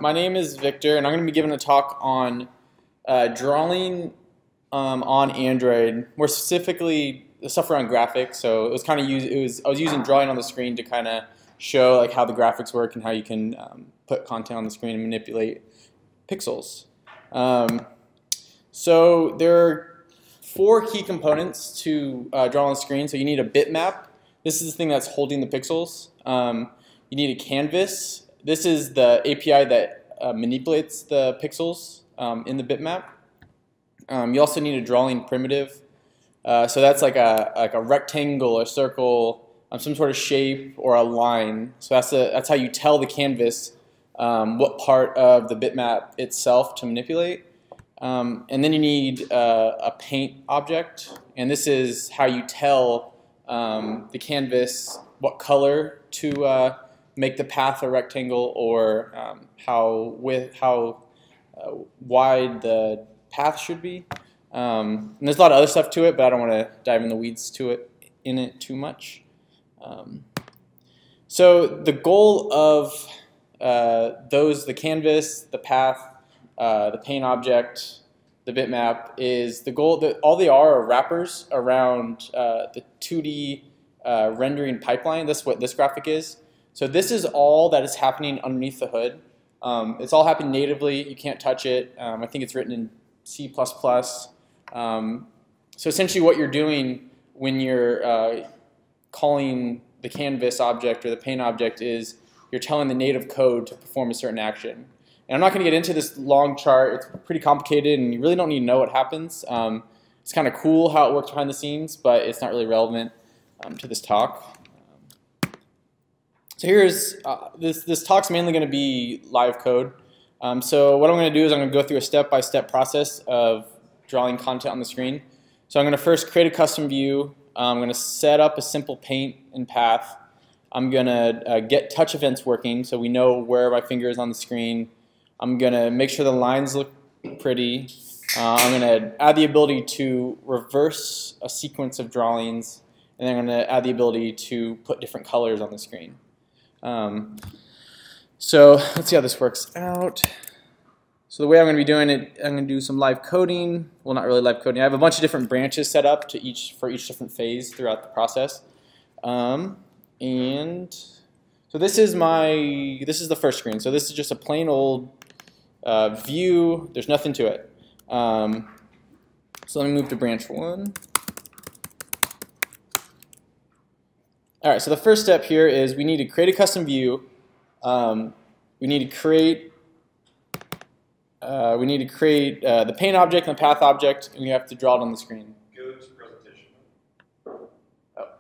My name is Victor, and I'm going to be giving a talk on drawing on Android, more specifically the stuff around graphics. So it was kind of I was using drawing on the screen to kind of show like how the graphics work and how you can put content on the screen and manipulate pixels. So there are four key components to draw on the screen. So you need a bitmap. This is the thing that's holding the pixels. You need a canvas. This is the API that manipulates the pixels in the bitmap. You also need a drawing primitive. So that's like a rectangle, a circle, some sort of shape, or a line. So that's how you tell the canvas what part of the bitmap itself to manipulate. And then you need a paint object, and this is how you tell the canvas what color to make the path a rectangle, or how wide the path should be. And there's a lot of other stuff to it, but I don't want to dive in the weeds in it too much. So the goal of the canvas, the path, the paint object, the bitmap, is the goal that all they are wrappers around the 2D rendering pipeline. That's what this graphic is. So this is all that is happening underneath the hood. It's all happening natively. You can't touch it. I think it's written in C++. So essentially what you're doing when you're calling the canvas object or the paint object is you're telling the native code to perform a certain action. And I'm not going to get into this long chart. It's pretty complicated, and you really don't need to know what happens. It's kind of cool how it works behind the scenes, but it's not really relevant to this talk. So here's this talk's mainly going to be live code. So what I'm going to do is I'm going to go through a step-by-step process of drawing content on the screen. So I'm going to first create a custom view. I'm going to set up a simple paint and path. I'm going to get touch events working so we know where my finger is on the screen. I'm going to make sure the lines look pretty. I'm going to add the ability to reverse a sequence of drawings, and then I'm going to add the ability to put different colors on the screen. So let's see how this works out. So the way I'm going to be doing it, I'm going to do some live coding. Well, not really live coding. I have a bunch of different branches set up for each different phase throughout the process. And so this is the first screen. So this is just a plain old view. There's nothing to it. So let me move to branch 1. All right, so the first step here is we need to create a custom view. We need to create the paint object and the path object, and we have to draw it on the screen. Go to presentation. Oh.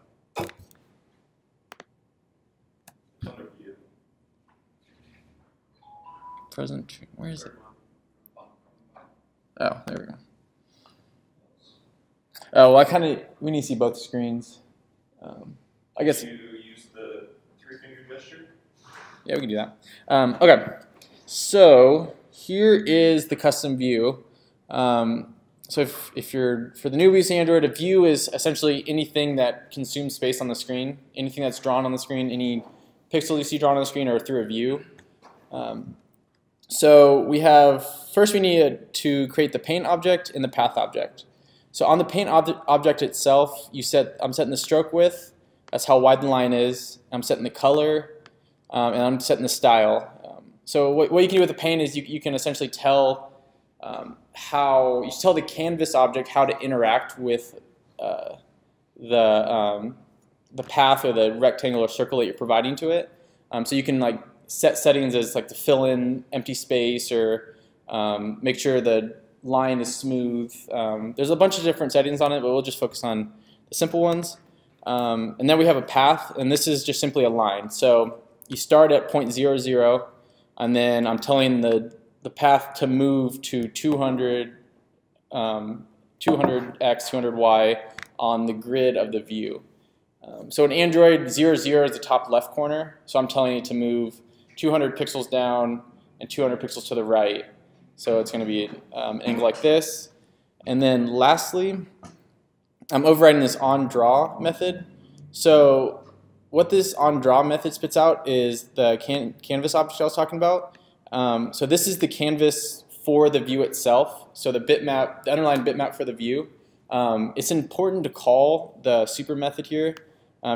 Under view. Present. Where is it? Oh, there we go. Oh, well, we need to see both screens. I guess. You use the 3-finger gesture? Yeah, we can do that. Okay, so here is the custom view. So if you're, for the newbies to Android, a view is essentially anything that consumes space on the screen, anything that's drawn on the screen, any pixel you see drawn on the screen are through a view. So first we need to create the paint object and the path object. So on the paint object itself, I'm setting the stroke width. That's how wide the line is. I'm setting the color, and I'm setting the style. So what you can do with the paint is you can essentially tell the canvas object how to interact with the path or the rectangle or circle that you're providing to it. So you can like set settings as like to fill in empty space or make sure the line is smooth. There's a bunch of different settings on it, but we'll just focus on the simple ones. And then we have a path, and this is just simply a line. So you start at 0.00, and then I'm telling the path to move to 200x, 200y on the grid of the view. So in Android, 00 is the top left corner, so I'm telling it to move 200 pixels down and 200 pixels to the right. So it's going to be an angle like this. And then lastly, I'm overriding this onDraw method. So what this onDraw method spits out is the canvas object I was talking about. So this is the canvas for the view itself. So the bitmap, the underlying bitmap for the view. It's important to call the super method here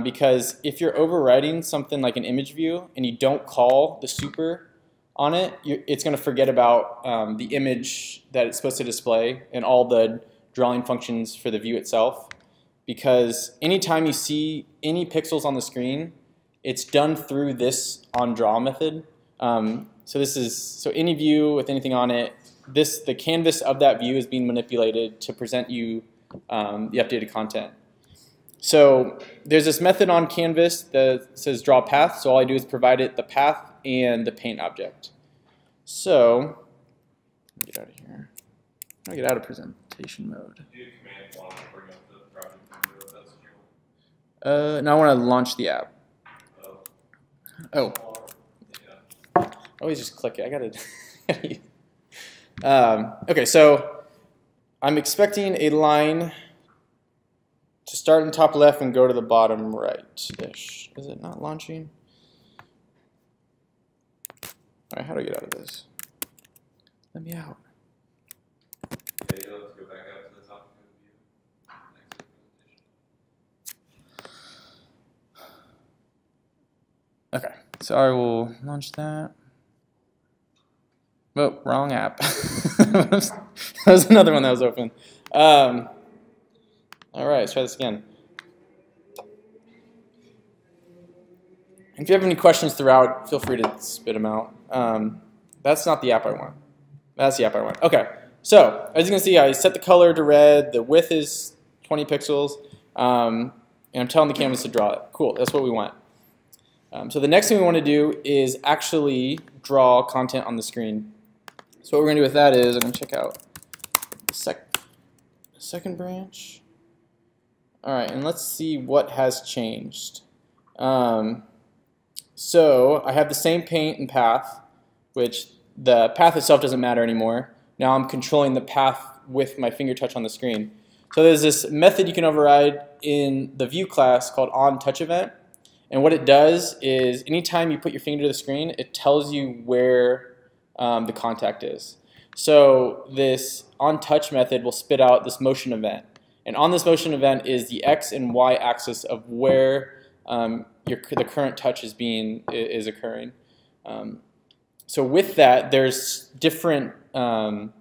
because if you're overriding something like an image view and you don't call the super on it, it's going to forget about the image that it's supposed to display and all the drawing functions for the view itself. Because anytime you see any pixels on the screen, it's done through this onDraw method. So any view with anything on it, the canvas of that view is being manipulated to present you the updated content. So there's this method on canvas that says draw path. So all I do is provide it the path and the paint object. So let me get out of here. I'll get out of presentation mode. Do you command one to bring up the project window if that's what you Now I want to launch the app. want? Oh, Yeah. always just click it. I gotta. Okay, so I'm expecting a line to start in the top left and go to the bottom right-ish. Is it not launching? All right, how do I get out of this? Let me out. Okay, let's go back out to the topic of the view. Next presentation. Okay, so I will launch that. Oh, wrong app. That was another one that was open. All right, let's try this again. If you have any questions throughout, feel free to spit them out. That's not the app I want. That's the app I want. Okay, so as you can see, I set the color to red. The width is 20 pixels. And I'm telling the canvas to draw it. Cool, that's what we want. So the next thing we want to do is actually draw content on the screen. So what we're going to do with that is I'm going to check out the second branch. All right, and let's see what has changed. So I have the same paint and path, which the path itself doesn't matter anymore. Now I'm controlling the path with my finger touch on the screen. So there's this method you can override in the view class called onTouchEvent. And what it does is anytime you put your finger to the screen, it tells you where the contact is. So this onTouch method will spit out this motion event. And on this motion event is the X and Y axis of where the current touch is occurring. So with that, there's different, I want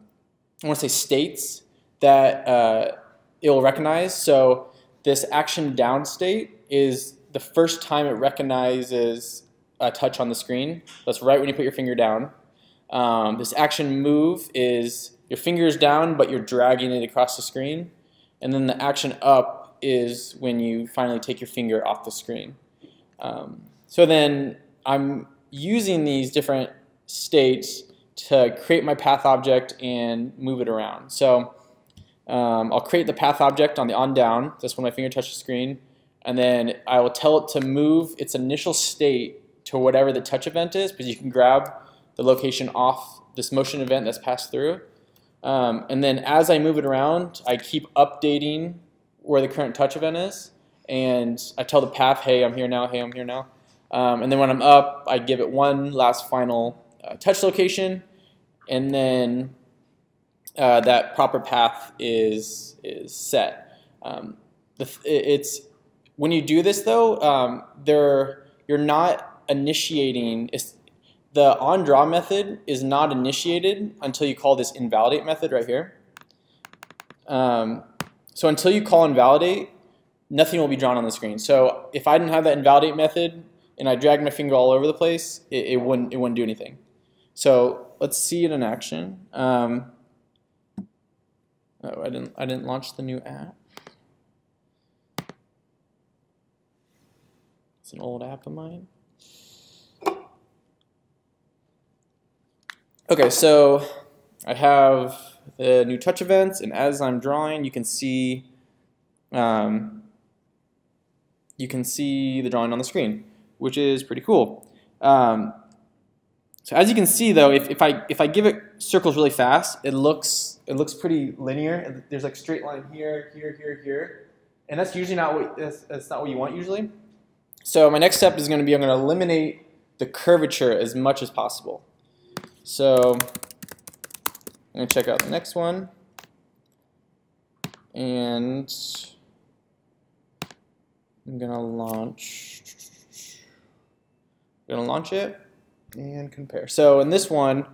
to say states that it will recognize. So this action down state is the first time it recognizes a touch on the screen. That's right when you put your finger down. This action move is your finger is down, but you're dragging it across the screen. And then the action up is when you finally take your finger off the screen. So then I'm using these different states to create my path object and move it around. So I'll create the path object on the on down. That's when my finger touches the screen. And then I will tell it to move its initial state to whatever the touch event is, because you can grab the location off this motion event that's passed through. And then as I move it around, I keep updating where the current touch event is. And I tell the path, hey, I'm here now, hey, I'm here now. And then when I'm up, I give it one last final touch location. And then that proper path is set. When you do this, though, you're not initiating. The onDraw method is not initiated until you call this invalidate method right here. So until you call invalidate, nothing will be drawn on the screen. So if I didn't have that invalidate method and I dragged my finger all over the place, it wouldn't do anything. So let's see it in action. Oh, I didn't launch the new app. It's an old app of mine. Okay, so I have the new touch events, and as I'm drawing, you can see the drawing on the screen, which is pretty cool. So as you can see, though, if I give it circles really fast, it looks pretty linear. There's like straight line here, here, here, here, and that's usually that's not what you want usually. So my next step is going to be I'm going to eliminate the curvature as much as possible. So I'm going to check out the next one. And I'm going to launch it and compare. So in this one,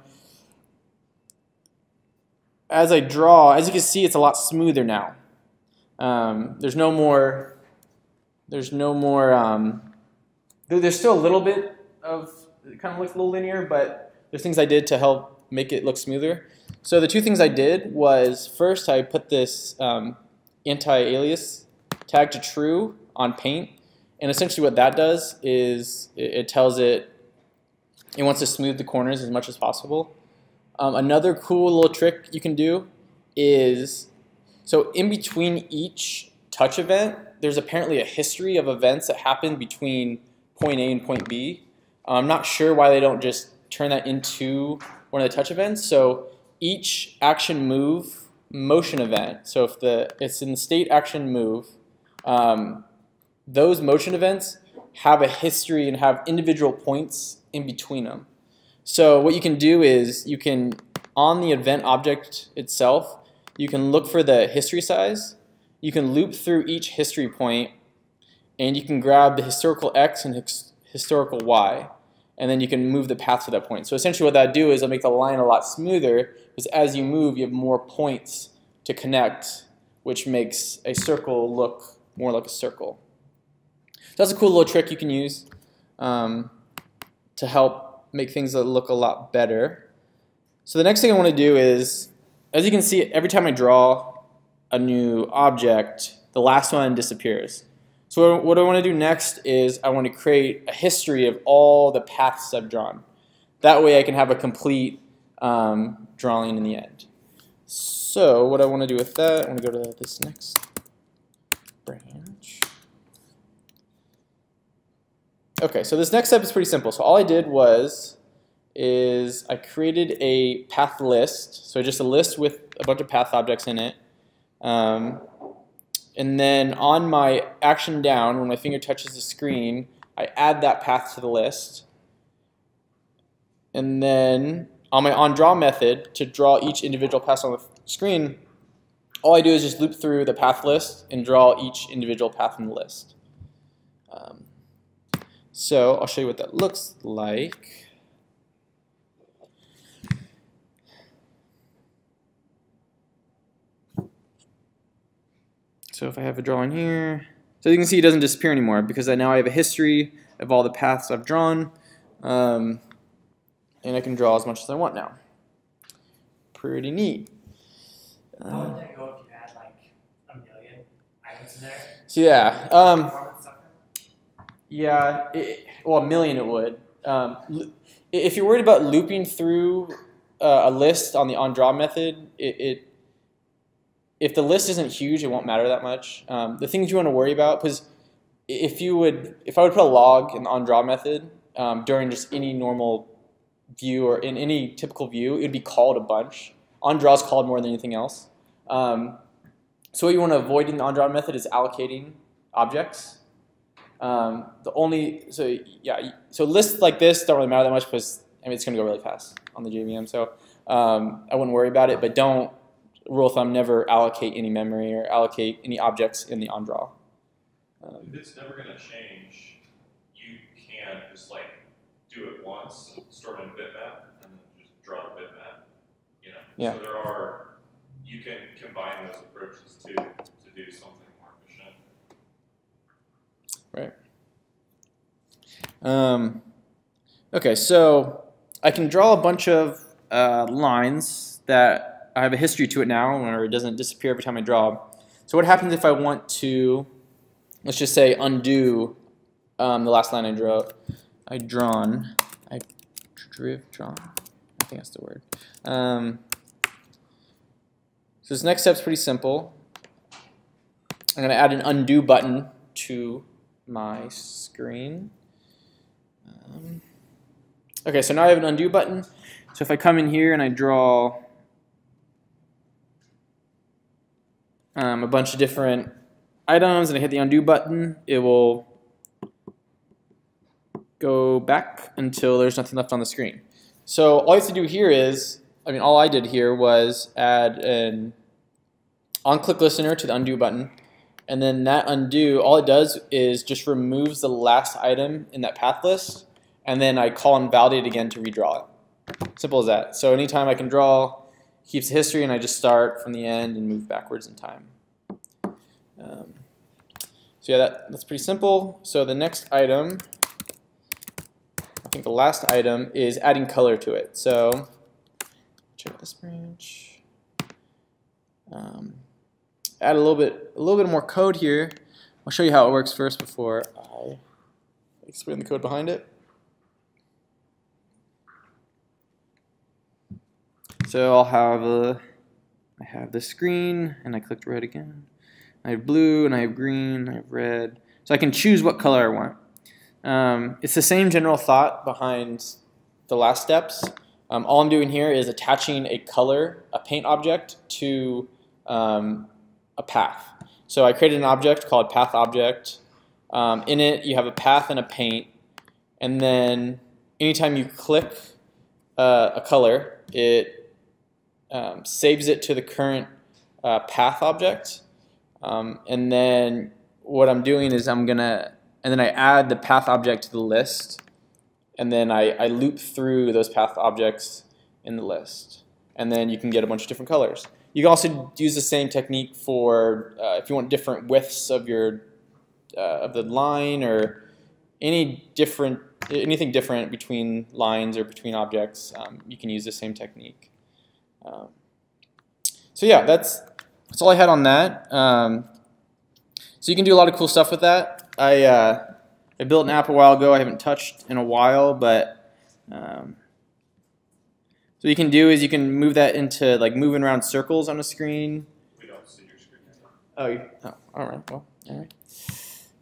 as I draw, as you can see, it's a lot smoother now. There's still a little bit of, it kind of looks a little linear, but there's things I did to help make it look smoother. So the two things I did was, first I put this anti-alias tag to true on paint, and essentially what that does is it tells it wants to smooth the corners as much as possible. Another cool little trick you can do is, so in between each touch event, there's apparently a history of events that happen between point A and point B. I'm not sure why they don't just turn that into one of the touch events. So each action move motion event, so if it's in the state action move, those motion events have a history and have individual points in between them. So what you can do is you can, on the event object itself, you can look for the history size. You can loop through each history point, and you can grab the historical X and historical Y, and then you can move the path to that point. So essentially what that do is it'll make the line a lot smoother, because as you move, you have more points to connect, which makes a circle look more like a circle. So that's a cool little trick you can use to help make things look a lot better. So the next thing I want to do is, as you can see, every time I draw a new object, the last one disappears. So what I want to do next is I want to create a history of all the paths I've drawn. That way I can have a complete drawing in the end. So what I want to do with that, I want to go to this next branch. Okay, so this next step is pretty simple. So all I did is I created a path list, so just a list with a bunch of path objects in it. And then on my action down, when my finger touches the screen, I add that path to the list. And then on my onDraw method, to draw each individual path on the screen, all I do is just loop through the path list and draw each individual path in the list. So I'll show you what that looks like. So if I have a drawing here, so you can see it doesn't disappear anymore because now I have a history of all the paths I've drawn, and I can draw as much as I want now. Pretty neat. How would that go if you had like a million items in there? So yeah, well, a million it would. If you're worried about looping through a list on the onDraw method, if the list isn't huge, it won't matter that much. The things you want to worry about, because if I would put a log in the onDraw method during just any normal view or in any typical view, it would be called a bunch. onDraw is called more than anything else. So what you want to avoid in the onDraw method is allocating objects. So lists like this don't really matter that much because it's going to go really fast on the JVM. So I wouldn't worry about it, but don't, rule of thumb, never allocate any memory or allocate any objects in the onDraw. If it's never going to change, you can just like do it once, store it in a bitmap, and then just draw the bitmap. You know, yeah. So you can combine those approaches to do something more efficient. Right. Okay, so I can draw a bunch of lines that I have a history to it now, or it doesn't disappear every time I draw. So what happens if I want to, let's just say, undo the last line I drew? I think that's the word. So this next step's pretty simple. I'm going to add an undo button to my screen. Okay, so now I have an undo button. So if I come in here and I draw a bunch of different items and I hit the undo button, it will go back until there's nothing left on the screen. So all you have to do here is, all I did here was add an on-click listener to the undo button, and then that undo, all it does is just removes the last item in that path list, and then I call invalidate again to redraw it. Simple as that. So anytime I can draw, keeps the history, and I just start from the end and move backwards in time. So yeah, that's pretty simple. So the next item, I think the last item, is adding color to it. So check this branch. Add a little bit more code here. I'll show you how it works first before I explain the code behind it. So I have the screen, and I clicked red again. I have blue, and I have green, I have red. So I can choose what color I want. It's the same general thought behind the last steps. All I'm doing here is attaching a color, a paint object, to a path. So I created an object called path object. In it, you have a path and a paint. And then anytime you click a color, it saves it to the current path object. And then what I'm doing is and then I add the path object to the list, and then I loop through those path objects in the list. And then you can get a bunch of different colors. You can also use the same technique for if you want different widths of the line, or anything different between lines or between objects. You can use the same technique. So yeah, that's all I had on that. So you can do a lot of cool stuff with that. I built an app a while ago. I haven't touched in a while, but so what you can do is you can move that into like moving around circles on a screen. We don't see your screen. All right. Well, all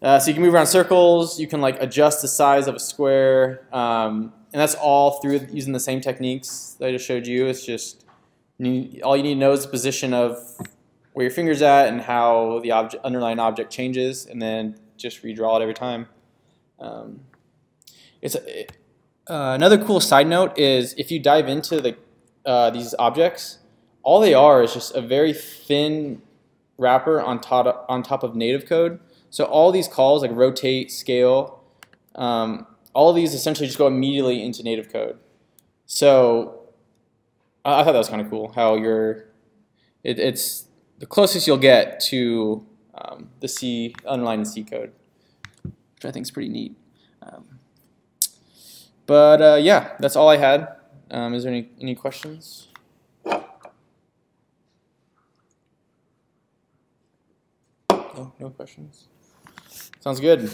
right. So you can move around circles. You can like adjust the size of a square, and that's all through using the same techniques that I just showed you. It's just all you need to know is the position of where your finger's at and how the underlying object changes, and then just redraw it every time. Another cool side note is if you dive into these objects, all they are is just a very thin wrapper on top of native code. So all these calls like rotate, scale, all of these essentially just go immediately into native code. So I thought that was kind of cool how it's the closest you'll get to the underlying C code, which I think is pretty neat. But yeah, that's all I had. Is there any questions? No questions? Sounds good.